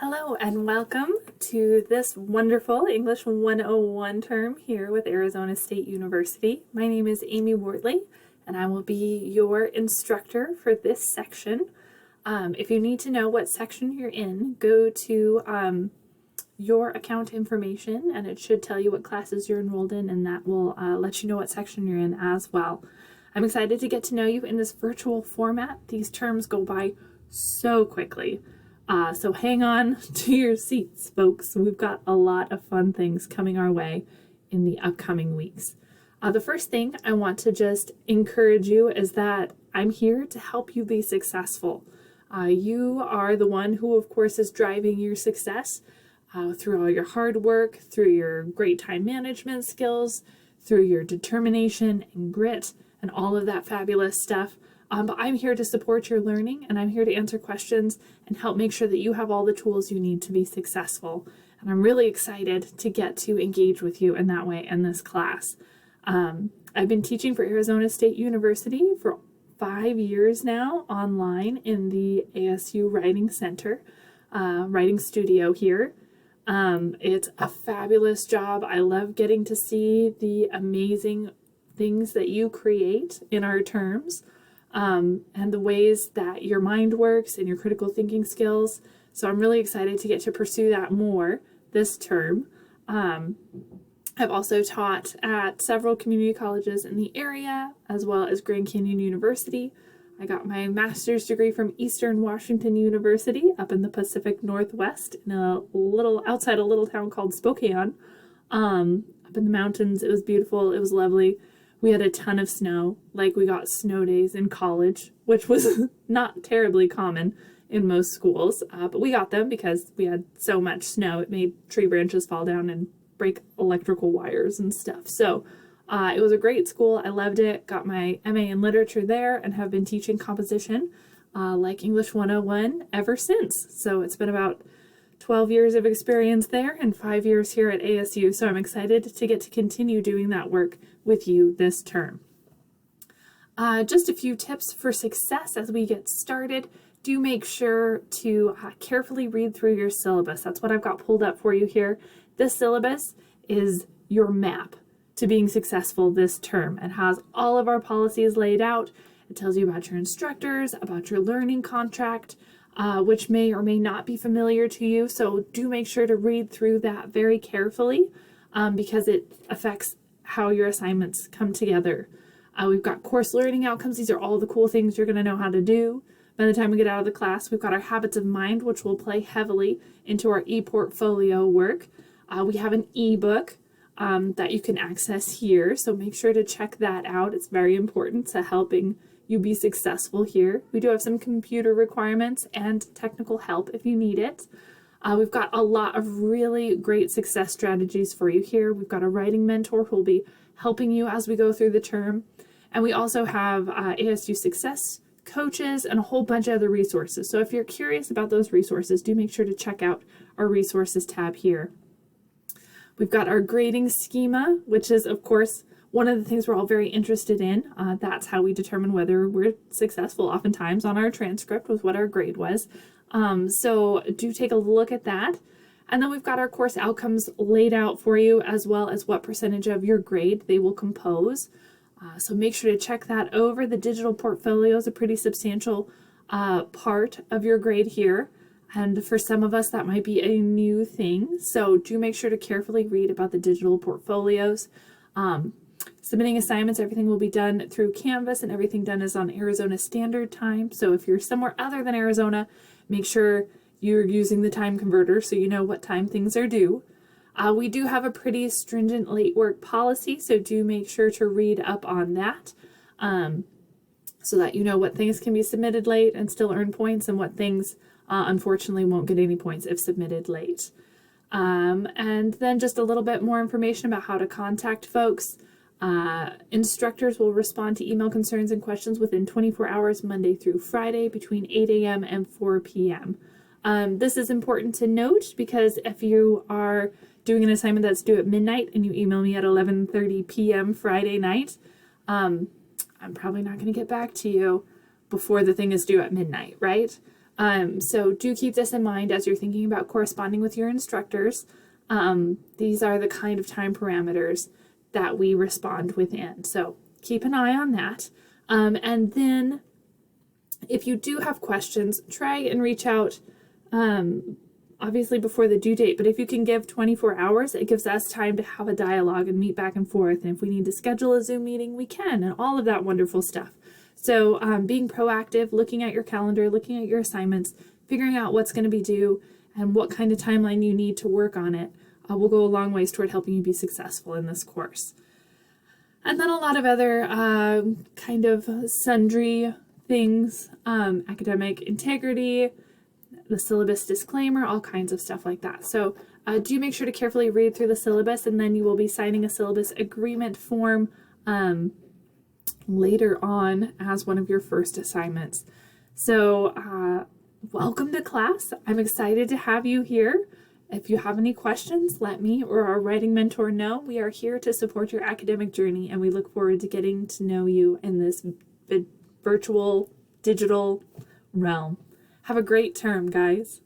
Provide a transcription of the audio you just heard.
Hello and welcome to this wonderful English 101 term here with Arizona State University. My name is Amy Wortley and I will be your instructor for this section. If you need to know what section you're in, go to your account information and it should tell you what classes you're enrolled in, and that will let you know what section you're in as well. I'm excited to get to know you in this virtual format. These terms go by so quickly. So hang on to your seats, folks. We've got a lot of fun things coming our way in the upcoming weeks. The first thing I want to just encourage you is that I'm here to help you be successful. You are the one who, of course, is driving your success through all your hard work, through your great time management skills, through your determination and grit, and all of that fabulous stuff. But I'm here to support your learning, and I'm here to answer questions and help make sure that you have all the tools you need to be successful. And I'm really excited to get to engage with you in that way in this class. I've been teaching for Arizona State University for 5 years now online in the ASU Writing Center, writing studio here. It's a fabulous job. I love getting to see the amazing things that you create in our terms. And the ways that your mind works and your critical thinking skills. So I'm really excited to get to pursue that more this term. I've also taught at several community colleges in the area, as well as Grand Canyon University. I got my master's degree from Eastern Washington University up in the Pacific Northwest, in outside a little town called Spokane, up in the mountains. It was beautiful. It was lovely. We had a ton of snow, like we got snow days in college, which was not terribly common in most schools, but we got them because we had so much snow. It made tree branches fall down and break electrical wires and stuff. So it was a great school. I loved it, got my MA in literature there, and have been teaching composition like English 101 ever since. So it's been about 12 years of experience there and 5 years here at ASU. So I'm excited to get to continue doing that work with you this term. Just a few tips for success as we get started. Do make sure to carefully read through your syllabus. That's what I've got pulled up for you here. This syllabus is your map to being successful this term. It has all of our policies laid out. It tells you about your instructors, about your learning contract, which may or may not be familiar to you. So do make sure to read through that very carefully because it affects how your assignments come together. We've got course learning outcomes. These are all the cool things you're going to know how to do by the time we get out of the class. We've got our habits of mind, which will play heavily into our e-portfolio work. We have an ebook that you can access here. So make sure to check that out. It's very important to helping you be successful here. We do have some computer requirements and technical help if you need it. We've got a lot of really great success strategies for you here. We've got a writing mentor who will be helping you as we go through the term. And we also have ASU success coaches and a whole bunch of other resources. So if you're curious about those resources, do make sure to check out our resources tab here. We've got our grading schema, which is, of course, one of the things we're all very interested in. That's how we determine whether we're successful oftentimes on our transcript with what our grade was. So do take a look at that. And then we've got our course outcomes laid out for you, as well as what percentage of your grade they will compose. So make sure to check that over. The digital portfolio is a pretty substantial part of your grade here. And for some of us, that might be a new thing. So do make sure to carefully read about the digital portfolios. Submitting assignments, everything will be done through Canvas, and everything done is on Arizona Standard Time. So if you're somewhere other than Arizona, make sure you're using the time converter so you know what time things are due. We do have a pretty stringent late work policy, so do make sure to read up on that so that you know what things can be submitted late and still earn points, and what things unfortunately won't get any points if submitted late. And then just a little bit more information about how to contact folks. Instructors will respond to email concerns and questions within 24 hours, Monday through Friday, between 8 a.m. and 4 p.m. This is important to note because if you are doing an assignment that's due at midnight and you email me at 11:30 p.m. Friday night, I'm probably not going to get back to you before the thing is due at midnight, right? So do keep this in mind as you're thinking about corresponding with your instructors. These are the kind of time parameters that we respond within. So keep an eye on that. And then if you do have questions, try and reach out, obviously before the due date, but if you can give 24 hours, it gives us time to have a dialogue and meet back and forth. And if we need to schedule a Zoom meeting, we can, and all of that wonderful stuff. So being proactive, looking at your calendar, looking at your assignments, figuring out what's going to be due and what kind of timeline you need to work on it will go a long ways toward helping you be successful in this course. And then a lot of other kind of sundry things, academic integrity, the syllabus disclaimer, all kinds of stuff like that. So do make sure to carefully read through the syllabus, and then you will be signing a syllabus agreement form later on as one of your first assignments. So welcome to class. I'm excited to have you here. If you have any questions, let me or our writing mentor know. We are here to support your academic journey, and we look forward to getting to know you in this virtual, digital realm. Have a great term, guys.